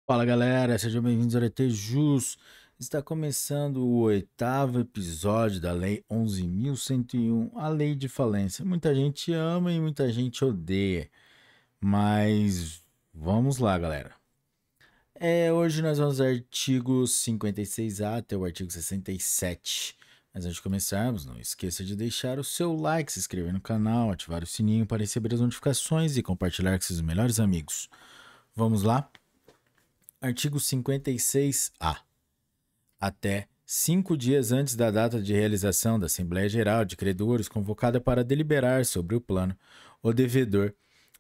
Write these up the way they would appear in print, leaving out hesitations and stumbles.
Fala galera, sejam bem-vindos ao ET Jus. Está começando o oitavo episódio da Lei 11.101, a Lei de Falência. Muita gente ama e muita gente odeia, mas vamos lá, galera. Hoje nós vamos ao artigo 56A até o artigo 67. Mas antes de começarmos, não esqueça de deixar o seu like, se inscrever no canal, ativar o sininho para receber as notificações e compartilhar com seus melhores amigos. Vamos lá? Artigo 56-A. Até 5 dias antes da data de realização da Assembleia Geral de Credores convocada para deliberar sobre o plano, o devedor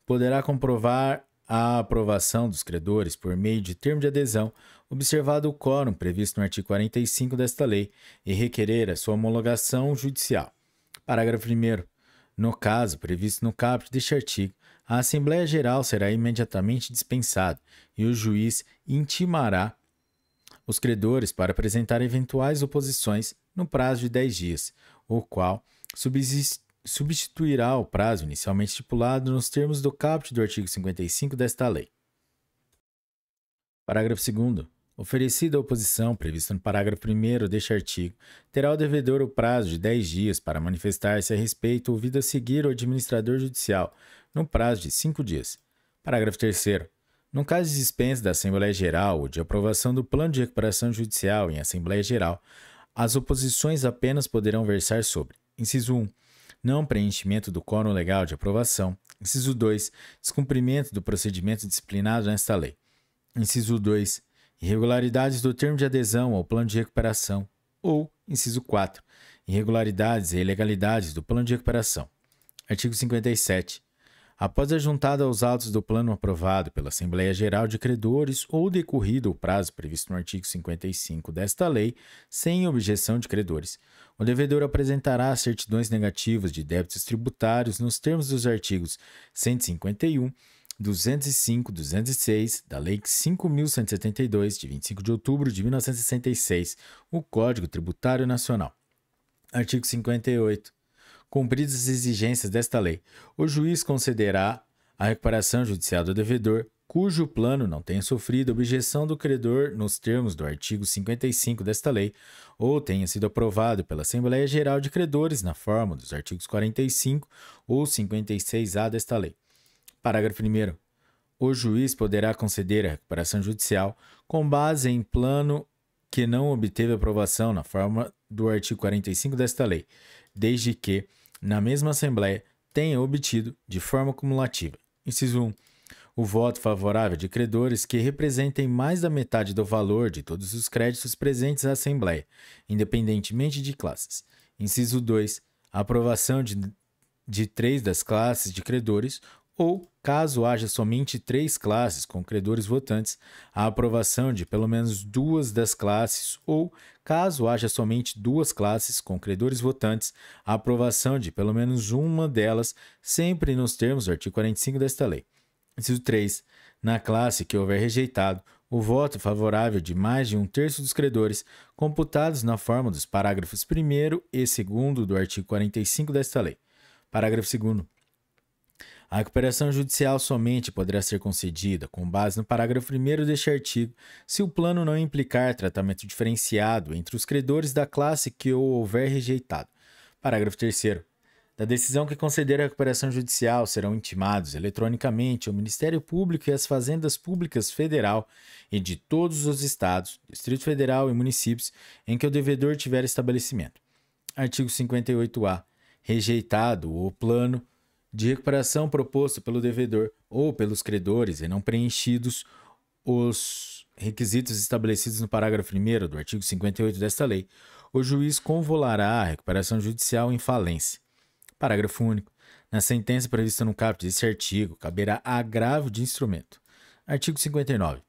poderá comprovar a aprovação dos credores por meio de termo de adesão, observado o quórum previsto no artigo 45 desta lei, e requerer a sua homologação judicial. Parágrafo 1º. No caso previsto no caput deste artigo, a Assembleia Geral será imediatamente dispensada e o juiz intimará os credores para apresentar eventuais oposições no prazo de 10 dias, o qual substituirá o prazo inicialmente estipulado nos termos do caput do artigo 55 desta lei. Parágrafo 2º. Oferecida a oposição prevista no parágrafo 1º deste artigo, terá o devedor o prazo de 10 dias para manifestar-se a respeito, ouvido a seguir o administrador judicial, no prazo de 5 dias. Parágrafo 3º. No caso de dispensa da Assembleia Geral ou de aprovação do plano de recuperação judicial em Assembleia Geral, as oposições apenas poderão versar sobre: inciso 1, não preenchimento do quórum legal de aprovação; inciso 2, descumprimento do procedimento disciplinado nesta lei; inciso 2, irregularidades do termo de adesão ao plano de recuperação; ou, inciso 4, irregularidades e ilegalidades do plano de recuperação. Artigo 57. Após a juntada aos autos do plano aprovado pela Assembleia Geral de Credores ou decorrido o prazo previsto no artigo 55 desta lei, sem objeção de credores, o devedor apresentará certidões negativas de débitos tributários nos termos dos artigos 151, 205, 206 da Lei 5.172, de 25 de outubro de 1966, o Código Tributário Nacional. Artigo 58. Cumpridas as exigências desta lei, o juiz concederá a recuperação judicial do devedor, cujo plano não tenha sofrido objeção do credor nos termos do artigo 55 desta lei, ou tenha sido aprovado pela Assembleia Geral de Credores na forma dos artigos 45 ou 56-A desta lei. Parágrafo 1º. O juiz poderá conceder a recuperação judicial com base em plano que não obteve aprovação na forma do artigo 45 desta lei, desde que, na mesma Assembleia, tenha obtido, de forma cumulativa: inciso 1, o voto favorável de credores que representem mais da metade do valor de todos os créditos presentes à Assembleia, independentemente de classes; inciso 2, a aprovação de 3 das classes de credores, ou, caso haja somente 3 classes com credores votantes, a aprovação de pelo menos 2 das classes, ou, caso haja somente 2 classes com credores votantes, a aprovação de pelo menos uma delas, sempre nos termos do artigo 45 desta lei. Inciso 3. Na classe que houver rejeitado o voto favorável de mais de 1/3 dos credores, computados na forma dos parágrafos 1º e 2º do artigo 45 desta lei. Parágrafo 2º. A recuperação judicial somente poderá ser concedida, com base no parágrafo 1º deste artigo, se o plano não implicar tratamento diferenciado entre os credores da classe que o houver rejeitado. Parágrafo 3º. Da decisão que conceder a recuperação judicial serão intimados eletronicamente o Ministério Público e as Fazendas Públicas Federal e de todos os estados, Distrito Federal e municípios em que o devedor tiver estabelecimento. Artigo 58-A. Rejeitado o plano de recuperação proposto pelo devedor ou pelos credores e não preenchidos os requisitos estabelecidos no parágrafo 1º do artigo 58 desta lei, o juiz convolará a recuperação judicial em falência. Parágrafo único. Na sentença prevista no caput deste artigo, caberá agravo de instrumento. Artigo 59.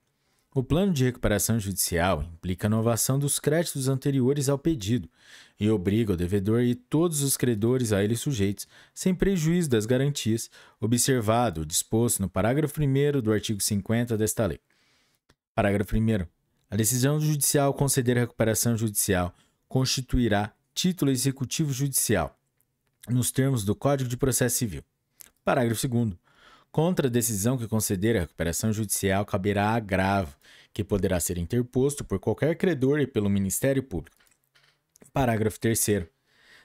O plano de recuperação judicial implica a novação dos créditos anteriores ao pedido e obriga o devedor e todos os credores a ele sujeitos, sem prejuízo das garantias, observado o disposto no parágrafo 1º do artigo 50 desta lei. Parágrafo 1º. A decisão judicial conceder a recuperação judicial constituirá título executivo judicial, nos termos do Código de Processo Civil. Parágrafo 2º. Contra a decisão que conceder a recuperação judicial caberá agravo, que poderá ser interposto por qualquer credor e pelo Ministério Público. Parágrafo 3º.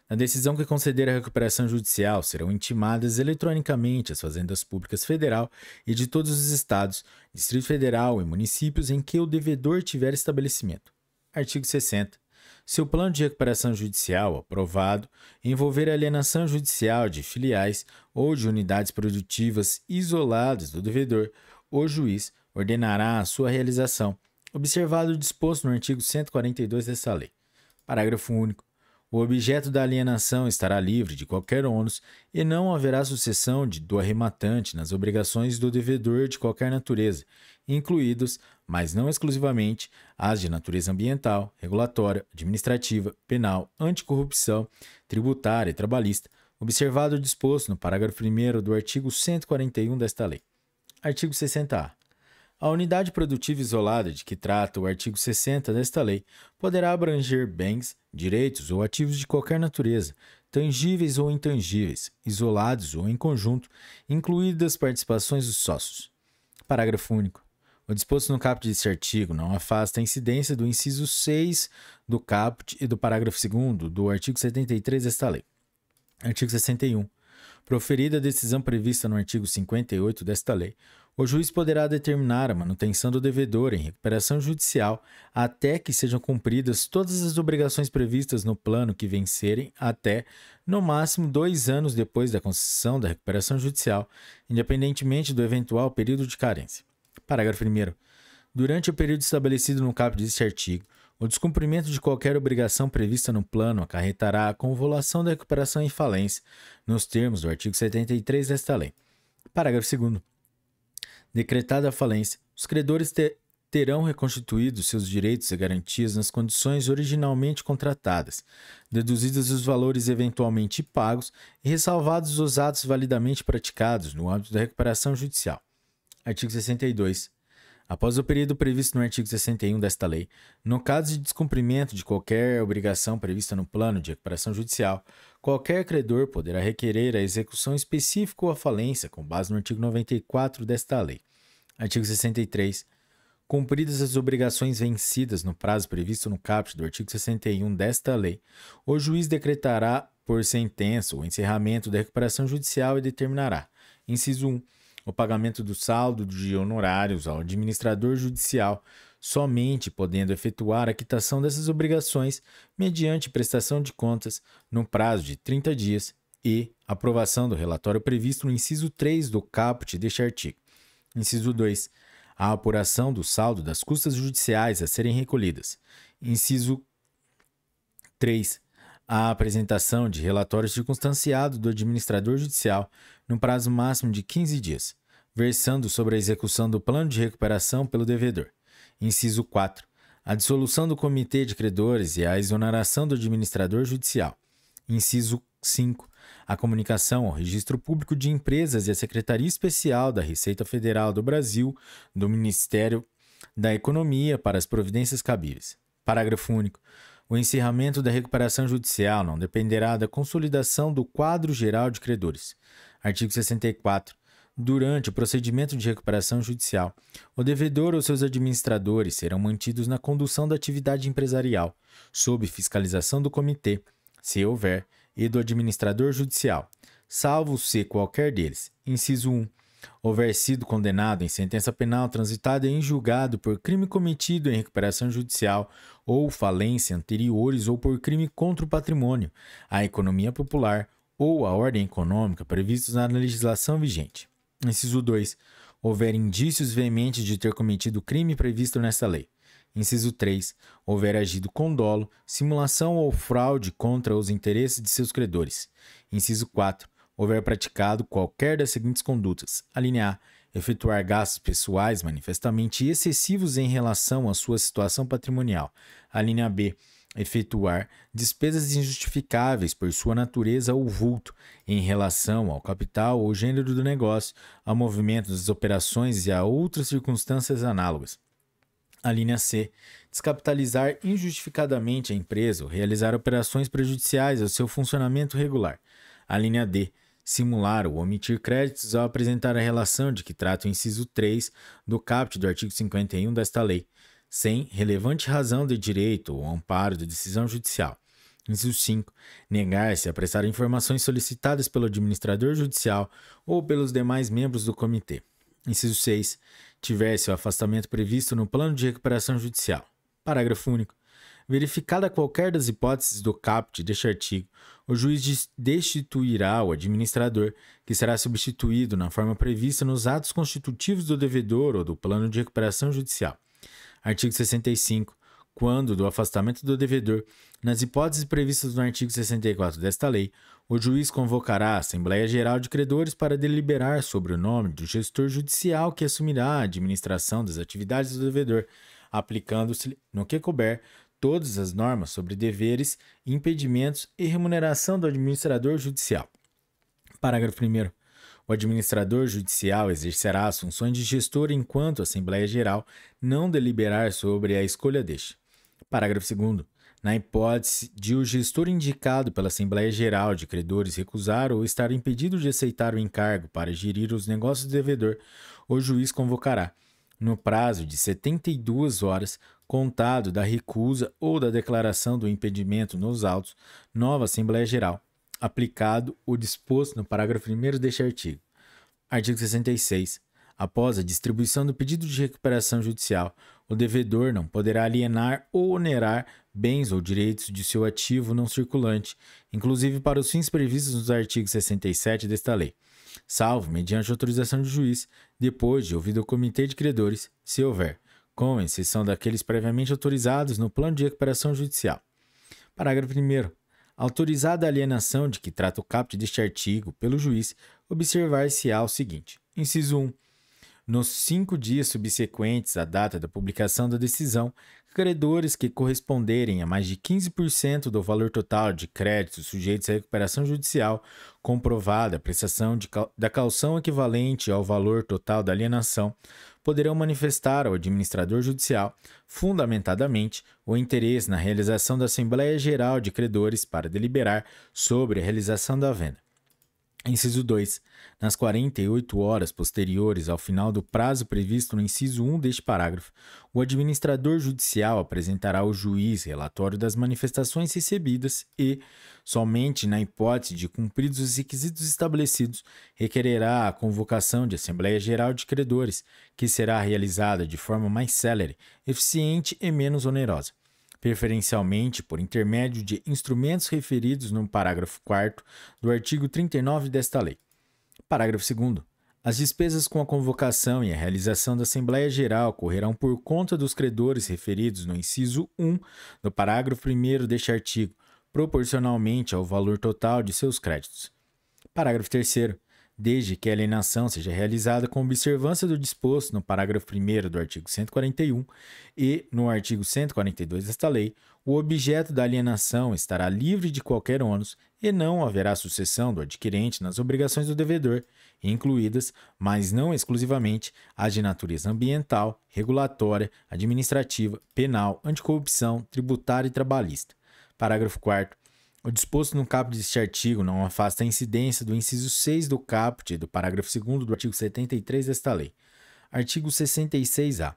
Na decisão que conceder a recuperação judicial, serão intimadas eletronicamente as fazendas públicas federal e de todos os estados, Distrito Federal e municípios em que o devedor tiver estabelecimento. Artigo 60. Se o plano de recuperação judicial aprovado envolver alienação judicial de filiais ou de unidades produtivas isoladas do devedor, o juiz ordenará a sua realização, observado o disposto no artigo 142 desta lei. Parágrafo único. O objeto da alienação estará livre de qualquer ônus e não haverá sucessão do arrematante nas obrigações do devedor de qualquer natureza, incluídos, mas não exclusivamente, as de natureza ambiental, regulatória, administrativa, penal, anticorrupção, tributária e trabalhista, observado o disposto no parágrafo 1º do artigo 141 desta lei. Artigo 60-A. A unidade produtiva isolada de que trata o artigo 60 desta lei poderá abranger bens, direitos ou ativos de qualquer natureza, tangíveis ou intangíveis, isolados ou em conjunto, incluídas participações dos sócios. Parágrafo único. O disposto no caput deste artigo não afasta a incidência do inciso 6 do caput e do parágrafo 2º do artigo 73 desta lei. Artigo 61. Proferida a decisão prevista no artigo 58 desta lei, o juiz poderá determinar a manutenção do devedor em recuperação judicial até que sejam cumpridas todas as obrigações previstas no plano que vencerem até, no máximo, 2 anos depois da concessão da recuperação judicial, independentemente do eventual período de carência. Parágrafo 1º. Durante o período estabelecido no caput deste artigo, o descumprimento de qualquer obrigação prevista no plano acarretará a convolução da recuperação em falência, nos termos do artigo 73 desta lei. Parágrafo 2º. Decretada a falência, os credores terão reconstituído seus direitos e garantias nas condições originalmente contratadas, deduzidos os valores eventualmente pagos e ressalvados os atos validamente praticados no âmbito da recuperação judicial. Artigo 62. Após o período previsto no artigo 61 desta lei, no caso de descumprimento de qualquer obrigação prevista no plano de recuperação judicial, qualquer credor poderá requerer a execução específica ou a falência com base no artigo 94 desta lei. Artigo 63. Cumpridas as obrigações vencidas no prazo previsto no caput do artigo 61 desta lei, o juiz decretará por sentença o encerramento da recuperação judicial e determinará, inciso 1, o pagamento do saldo de honorários ao administrador judicial, somente podendo efetuar a quitação dessas obrigações mediante prestação de contas no prazo de 30 dias e aprovação do relatório previsto no inciso 3 do caput deste artigo. Inciso 2. A apuração do saldo das custas judiciais a serem recolhidas. Inciso 3. A apresentação de relatório circunstanciado do administrador judicial no prazo máximo de 15 dias, versando sobre a execução do plano de recuperação pelo devedor. Inciso 4. A dissolução do comitê de credores e a exoneração do administrador judicial. Inciso 5. A comunicação ao Registro Público de Empresas e à Secretaria Especial da Receita Federal do Brasil, do Ministério da Economia para as providências cabíveis. Parágrafo único. O encerramento da recuperação judicial não dependerá da consolidação do quadro geral de credores. Artigo 64. Durante o procedimento de recuperação judicial, o devedor ou seus administradores serão mantidos na condução da atividade empresarial, sob fiscalização do comitê, se houver, e do administrador judicial, salvo se qualquer deles, inciso 1, houver sido condenado em sentença penal transitada em julgado por crime cometido em recuperação judicial ou falência anteriores ou por crime contra o patrimônio, a economia popular ou a ordem econômica previstos na legislação vigente. Inciso 2. Houver indícios veementes de ter cometido crime previsto nesta lei. Inciso 3. Houver agido com dolo, simulação ou fraude contra os interesses de seus credores. Inciso 4. Houver praticado qualquer das seguintes condutas. Alínea A. Efetuar gastos pessoais manifestamente excessivos em relação à sua situação patrimonial. Alínea B. Efetuar despesas injustificáveis por sua natureza ou vulto em relação ao capital ou gênero do negócio, ao movimento das operações e a outras circunstâncias análogas. A linha C. Descapitalizar injustificadamente a empresa ou realizar operações prejudiciais ao seu funcionamento regular. A linha D. simular ou omitir créditos ao apresentar a relação de que trata o inciso 3 do caput do artigo 51 desta lei, sem relevante razão de direito ou amparo de decisão judicial. Inciso 5. Negar-se a prestar informações solicitadas pelo administrador judicial ou pelos demais membros do comitê. Inciso 6. Tiver-se o afastamento previsto no plano de recuperação judicial. Parágrafo único. Verificada qualquer das hipóteses do caput deste artigo, o juiz destituirá o administrador, que será substituído na forma prevista nos atos constitutivos do devedor ou do plano de recuperação judicial. Artigo 65. Quando do afastamento do devedor, nas hipóteses previstas no artigo 64 desta lei, o juiz convocará a Assembleia Geral de Credores para deliberar sobre o nome do gestor judicial que assumirá a administração das atividades do devedor, aplicando-se, no que couber, todas as normas sobre deveres, impedimentos e remuneração do administrador judicial. Parágrafo 1º. O administrador judicial exercerá as funções de gestor enquanto a Assembleia Geral não deliberar sobre a escolha deste. Parágrafo 2º. Na hipótese de o gestor indicado pela Assembleia Geral de Credores recusar ou estar impedido de aceitar o encargo para gerir os negócios do devedor, o juiz convocará, no prazo de 72 horas, contado da recusa ou da declaração do impedimento nos autos, nova Assembleia Geral, aplicado o disposto no parágrafo 1º deste artigo. Artigo 66. Após a distribuição do pedido de recuperação judicial, o devedor não poderá alienar ou onerar bens ou direitos de seu ativo não circulante, inclusive para os fins previstos nos artigos 67 desta lei, salvo mediante autorização do juiz, depois de ouvido o comitê de credores, se houver, com exceção daqueles previamente autorizados no plano de recuperação judicial. Parágrafo 1º. Autorizada a alienação de que trata o caput deste artigo pelo juiz, observar-se-á o seguinte. Inciso 1. Nos 5 dias subsequentes à data da publicação da decisão, credores que corresponderem a mais de 15% do valor total de créditos sujeitos à recuperação judicial, comprovada a prestação da caução equivalente ao valor total da alienação, poderão manifestar ao administrador judicial, fundamentadamente, o interesse na realização da Assembleia Geral de Credores para deliberar sobre a realização da venda. Inciso 2. Nas 48 horas posteriores ao final do prazo previsto no inciso 1 deste parágrafo, o administrador judicial apresentará ao juiz relatório das manifestações recebidas e, somente na hipótese de cumpridos os requisitos estabelecidos, requererá a convocação de Assembleia Geral de Credores, que será realizada de forma mais célere, eficiente e menos onerosa, preferencialmente por intermédio de instrumentos referidos no parágrafo 4º do artigo 39 desta lei. Parágrafo 2º. As despesas com a convocação e a realização da Assembleia Geral correrão por conta dos credores referidos no inciso 1 do parágrafo 1º deste artigo, proporcionalmente ao valor total de seus créditos. Parágrafo 3º. Desde que a alienação seja realizada com observância do disposto no parágrafo 1º do artigo 141 e no artigo 142 desta lei, o objeto da alienação estará livre de qualquer ônus e não haverá sucessão do adquirente nas obrigações do devedor, incluídas, mas não exclusivamente, as de natureza ambiental, regulatória, administrativa, penal, anticorrupção, tributária e trabalhista. Parágrafo 4º. O disposto no caput deste artigo não afasta a incidência do inciso 6 do caput e do parágrafo 2º do artigo 73 desta lei. Artigo 66-A.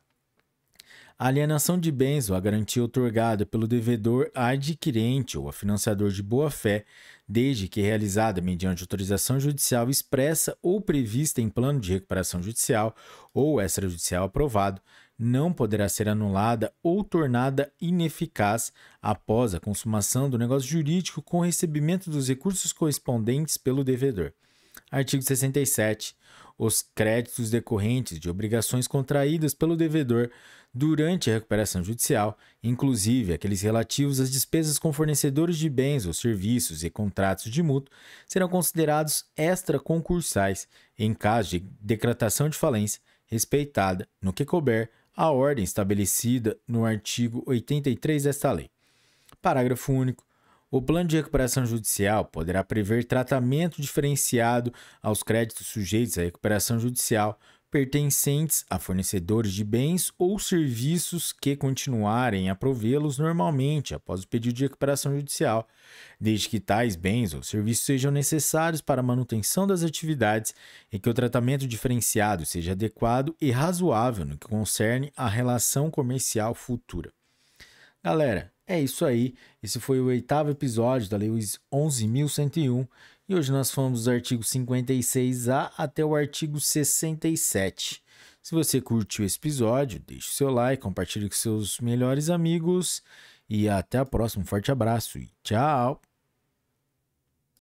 A alienação de bens ou a garantia outorgada pelo devedor a adquirente ou a financiador de boa-fé, desde que realizada mediante autorização judicial expressa ou prevista em plano de recuperação judicial ou extrajudicial aprovado, não poderá ser anulada ou tornada ineficaz após a consumação do negócio jurídico com recebimento dos recursos correspondentes pelo devedor. Artigo 67. Os créditos decorrentes de obrigações contraídas pelo devedor durante a recuperação judicial, inclusive aqueles relativos às despesas com fornecedores de bens ou serviços e contratos de mútuo, serão considerados extraconcursais em caso de decretação de falência, respeitada, no que couber, a ordem estabelecida no artigo 83 desta lei. Parágrafo único. O plano de recuperação judicial poderá prever tratamento diferenciado aos créditos sujeitos à recuperação judicial, pertencentes a fornecedores de bens ou serviços que continuarem a provê-los normalmente após o pedido de recuperação judicial, desde que tais bens ou serviços sejam necessários para a manutenção das atividades e que o tratamento diferenciado seja adequado e razoável no que concerne à relação comercial futura. Galera, é isso aí. Esse foi o 8º episódio da Lei 11.101 e hoje nós falamos dos artigos 56A até o artigo 67. Se você curtiu esse episódio, deixe o seu like, compartilhe com seus melhores amigos e até a próxima. Um forte abraço e tchau!